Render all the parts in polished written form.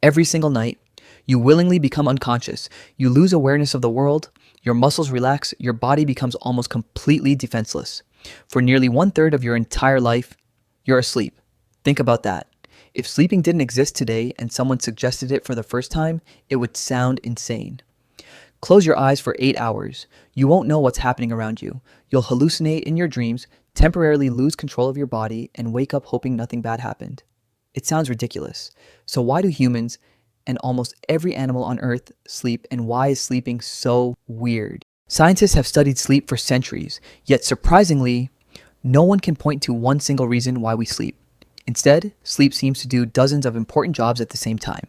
Every single night, you willingly become unconscious. You lose awareness of the world, your muscles relax, your body becomes almost completely defenseless. For nearly 1/3 of your entire life, you're asleep. Think about that. If sleeping didn't exist today and someone suggested it for the first time, it would sound insane. Close your eyes for 8 hours. You won't know what's happening around you. You'll hallucinate in your dreams, temporarily lose control of your body, and wake up hoping nothing bad happened. It sounds ridiculous. So why do humans and almost every animal on Earth sleep, and why is sleeping so weird? Scientists have studied sleep for centuries, yet surprisingly, no one can point to one single reason why we sleep. Instead, sleep seems to do dozens of important jobs at the same time.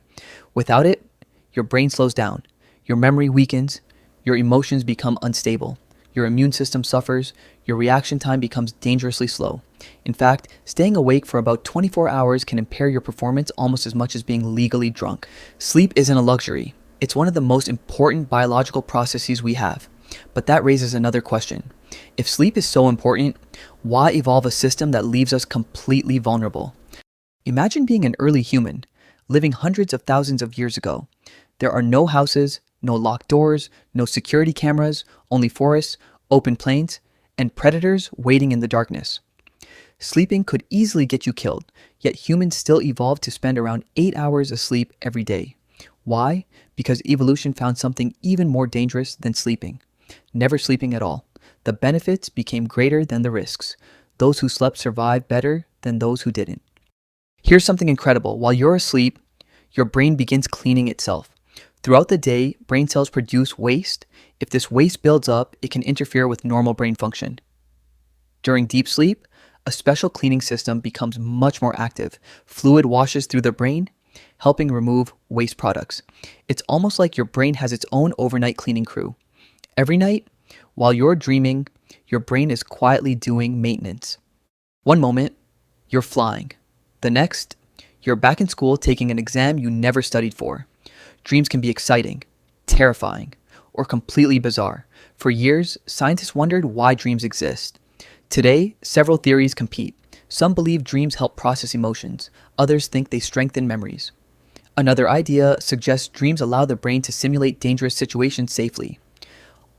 Without it, your brain slows down, your memory weakens, your emotions become unstable, your immune system suffers, your reaction time becomes dangerously slow. In fact, staying awake for about 24 hours can impair your performance almost as much as being legally drunk. Sleep isn't a luxury. It's one of the most important biological processes we have. But that raises another question. If sleep is so important, why evolve a system that leaves us completely vulnerable? Imagine being an early human, living hundreds of thousands of years ago. There are no houses, no locked doors, no security cameras, only forests, open plains, and predators waiting in the darkness. Sleeping could easily get you killed, yet humans still evolved to spend around 8 hours asleep every day. Why? Because evolution found something even more dangerous than sleeping. Never sleeping at all. The benefits became greater than the risks. Those who slept survived better than those who didn't. Here's something incredible. While you're asleep, your brain begins cleaning itself. Throughout the day, brain cells produce waste. If this waste builds up, it can interfere with normal brain function. During deep sleep, a special cleaning system becomes much more active. Fluid washes through the brain, helping remove waste products. It's almost like your brain has its own overnight cleaning crew. Every night, while you're dreaming, your brain is quietly doing maintenance. One moment, you're flying. The next, you're back in school taking an exam you never studied for. Dreams can be exciting, terrifying, or completely bizarre. For years, scientists wondered why dreams exist. Today, several theories compete. Some believe dreams help process emotions. Others think they strengthen memories. Another idea suggests dreams allow the brain to simulate dangerous situations safely,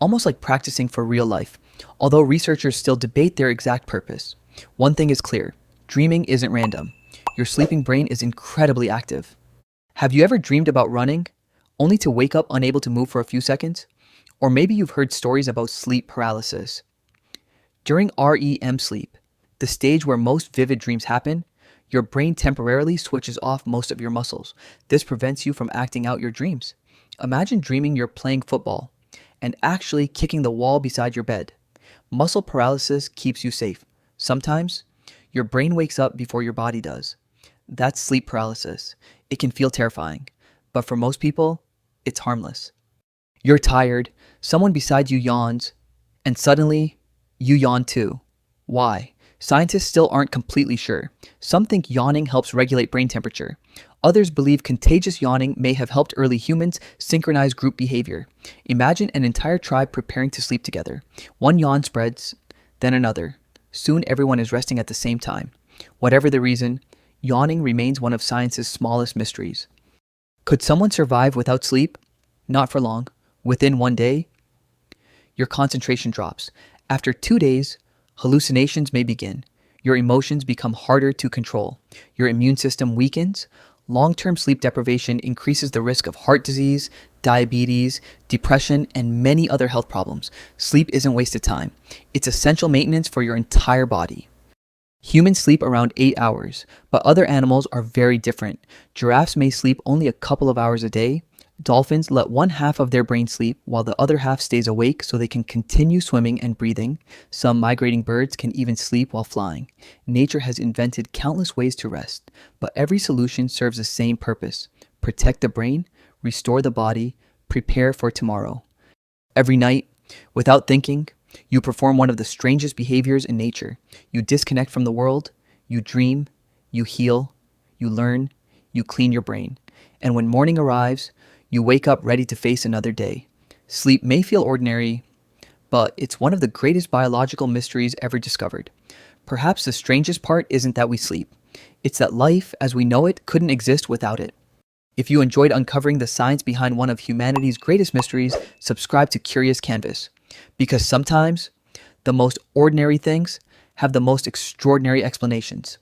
almost like practicing for real life, although researchers still debate their exact purpose. One thing is clear, dreaming isn't random. Your sleeping brain is incredibly active. Have you ever dreamed about running, only to wake up unable to move for a few seconds? Or maybe you've heard stories about sleep paralysis. During REM sleep, the stage where most vivid dreams happen, your brain temporarily switches off most of your muscles. This prevents you from acting out your dreams. Imagine dreaming you're playing football and actually kicking the wall beside your bed. Muscle paralysis keeps you safe. Sometimes, your brain wakes up before your body does. That's sleep paralysis. It can feel terrifying, but for most people, it's harmless. You're tired, someone beside you yawns, and suddenly, you yawn too. Why? Scientists still aren't completely sure. Some think yawning helps regulate brain temperature. Others believe contagious yawning may have helped early humans synchronize group behavior. Imagine an entire tribe preparing to sleep together. One yawn spreads, then another. Soon everyone is resting at the same time. Whatever the reason, yawning remains one of science's smallest mysteries. Could someone survive without sleep? Not for long. Within 1 day, your concentration drops. After 2 days, hallucinations may begin. Your emotions become harder to control. Your immune system weakens. Long-term sleep deprivation increases the risk of heart disease, diabetes, depression, and many other health problems. Sleep isn't wasted time. It's essential maintenance for your entire body. Humans sleep around 8 hours, but other animals are very different. Giraffes may sleep only a couple of hours a day. Dolphins let one half of their brain sleep while the other half stays awake so they can continue swimming and breathing. Some migrating birds can even sleep while flying. Nature has invented countless ways to rest, but every solution serves the same purpose: protect the brain, restore the body, prepare for tomorrow. Every night, without thinking, you perform one of the strangest behaviors in nature. You disconnect from the world, you dream, you heal, you learn, you clean your brain. And when morning arrives, you wake up ready to face another day. Sleep may feel ordinary, but it's one of the greatest biological mysteries ever discovered. Perhaps the strangest part isn't that we sleep. It's that life, as we know it, couldn't exist without it. If you enjoyed uncovering the science behind one of humanity's greatest mysteries, subscribe to Curious Canvas. Because sometimes the most ordinary things have the most extraordinary explanations.